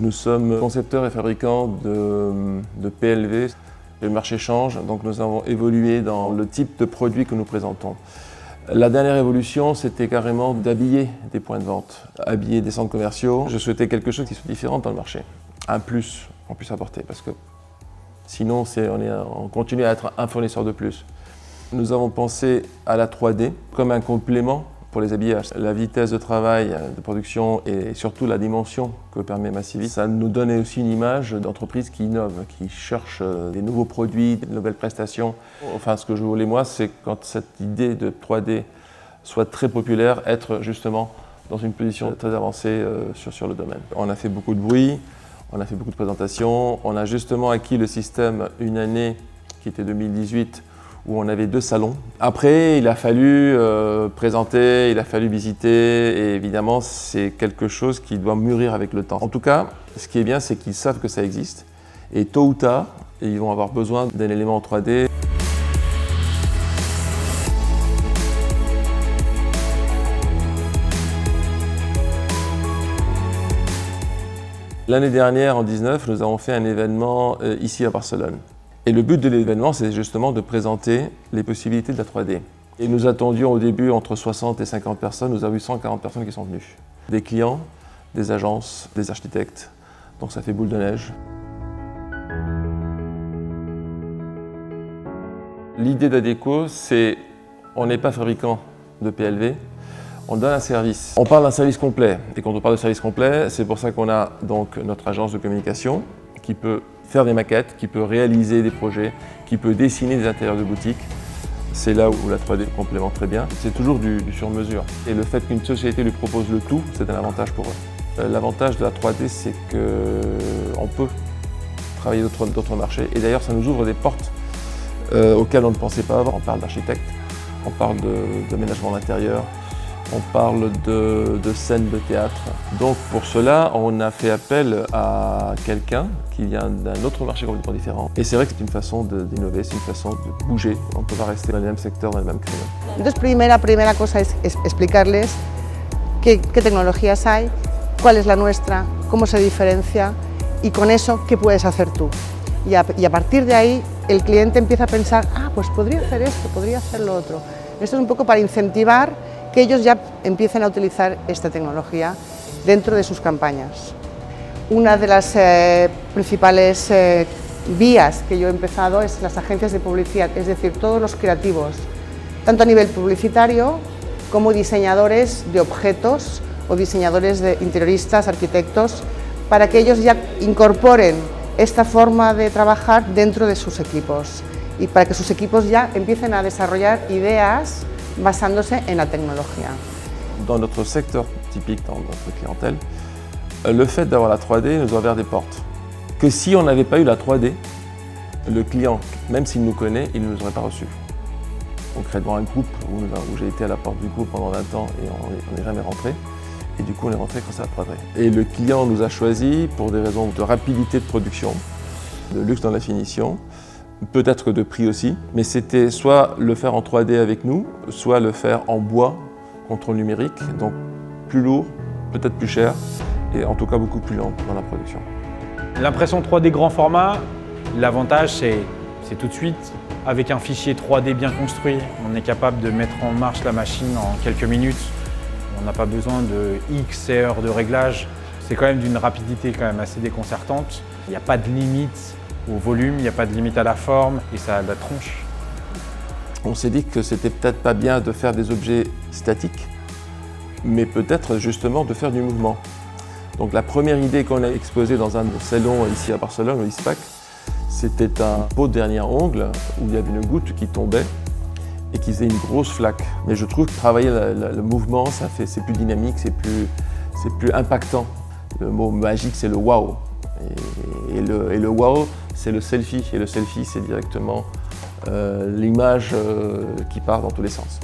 Nous sommes concepteurs et fabricants de PLV. Le marché change, donc nous avons évolué dans le type de produit que nous présentons. La dernière évolution, c'était carrément d'habiller des points de vente, habiller des centres commerciaux. Je souhaitais quelque chose qui soit différent dans le marché, un plus qu'on puisse apporter, parce que sinon on continue à être un fournisseur de plus. Nous avons pensé à la 3D comme un complément pour les habillages. La vitesse de travail, de production et surtout la dimension que permet Massivis, ça nous donne aussi une image d'entreprise qui innove, qui cherche des nouveaux produits, de nouvelles prestations. Enfin, ce que je voulais moi, c'est quand cette idée de 3D soit très populaire, être justement dans une position très avancée sur le domaine. On a fait beaucoup de bruit, on a fait beaucoup de présentations, on a justement acquis le système une année qui était 2018, où on avait 2 salons. Après, il a fallu présenter, il a fallu visiter, et évidemment, c'est quelque chose qui doit mûrir avec le temps. En tout cas, ce qui est bien, c'est qu'ils savent que ça existe, et tôt ou tard, ils vont avoir besoin d'un élément en 3D. L'année dernière, en 2019, nous avons fait un événement ici à Barcelone. Et le but de l'événement, c'est justement de présenter les possibilités de la 3D. Et nous attendions au début entre 60 et 50 personnes, nous avons eu 140 personnes qui sont venues. Des clients, des agences, des architectes, donc ça fait boule de neige. L'idée d'Adecco, c'est, on n'est pas fabricant de PLV, on donne un service. On parle d'un service complet, et quand on parle de service complet, c'est pour ça qu'on a donc notre agence de communication qui peut faire des maquettes, qui peut réaliser des projets, qui peut dessiner des intérieurs de boutique. C'est là où la 3D complémente très bien. C'est toujours du sur-mesure. Et le fait qu'une société lui propose le tout, c'est un avantage pour eux. L'avantage de la 3D, c'est qu'on peut travailler d'autres marchés. Et d'ailleurs, ça nous ouvre des portes auxquelles on ne pensait pas avant. On parle d'architecte, on parle d'aménagement d'intérieur, on parle de scènes de théâtre. Donc pour cela, on a fait appel à quelqu'un qui vient d'un autre marché complètement différent. Et c'est vrai que c'est une façon d'innover, c'est une façon de bouger. On ne peut pas rester dans le même secteur, dans le même créneau. Entonces, primera cosa es explicarles qué tecnologías hay, cuál es la nuestra, cómo se diferencia y con eso qué puedes hacer tú. Y a partir de ahí el cliente empieza a pensar, pues podría hacer esto, podría hacer lo otro. Esto es un poco para incentivar que ellos ya empiecen a utilizar esta tecnología dentro de sus campañas. Una de las principales vías que yo he empezado es las agencias de publicidad, es decir, todos los creativos, tanto a nivel publicitario como diseñadores de objetos o diseñadores de interioristas, arquitectos, para que ellos ya incorporen esta forma de trabajar dentro de sus equipos y para que sus equipos ya empiecen a desarrollar ideas basándose en la tecnología. Dans notre secteur typique, dans notre clientèle, le fait d'avoir la 3D nous a ouvert des portes. Que si on n'avait pas eu la 3D, le client, même s'il nous connaît, il ne nous aurait pas reçus. Concrètement, un groupe où j'ai été à la porte du groupe pendant 20 ans et on n'est jamais rentré. Et du coup, on est rentré grâce à la 3D. Et le client nous a choisis pour des raisons de rapidité de production, de luxe dans la finition, peut-être de prix aussi, mais c'était soit le faire en 3D avec nous, soit le faire en bois, contrôle numérique, donc plus lourd, peut-être plus cher, et en tout cas beaucoup plus lent dans la production. L'impression 3D grand format, l'avantage c'est tout de suite, avec un fichier 3D bien construit, on est capable de mettre en marche la machine en quelques minutes. On n'a pas besoin de X heures de réglage. C'est quand même d'une rapidité quand même assez déconcertante. Il n'y a pas de limite au volume, il n'y a pas de limite à la forme et ça a de la tronche. On s'est dit que c'était peut-être pas bien de faire des objets statiques, mais peut-être justement de faire du mouvement. Donc la première idée qu'on a exposée dans un de nos salons ici à Barcelone, au ISPAC, c'était un pot de dernier ongle où il y avait une goutte qui tombait et qui faisait une grosse flaque. Mais je trouve que travailler le mouvement, c'est plus dynamique, c'est plus impactant. Le mot magique, c'est le wow. Et le wow, c'est le selfie. Et le selfie, c'est directement l'image qui part dans tous les sens.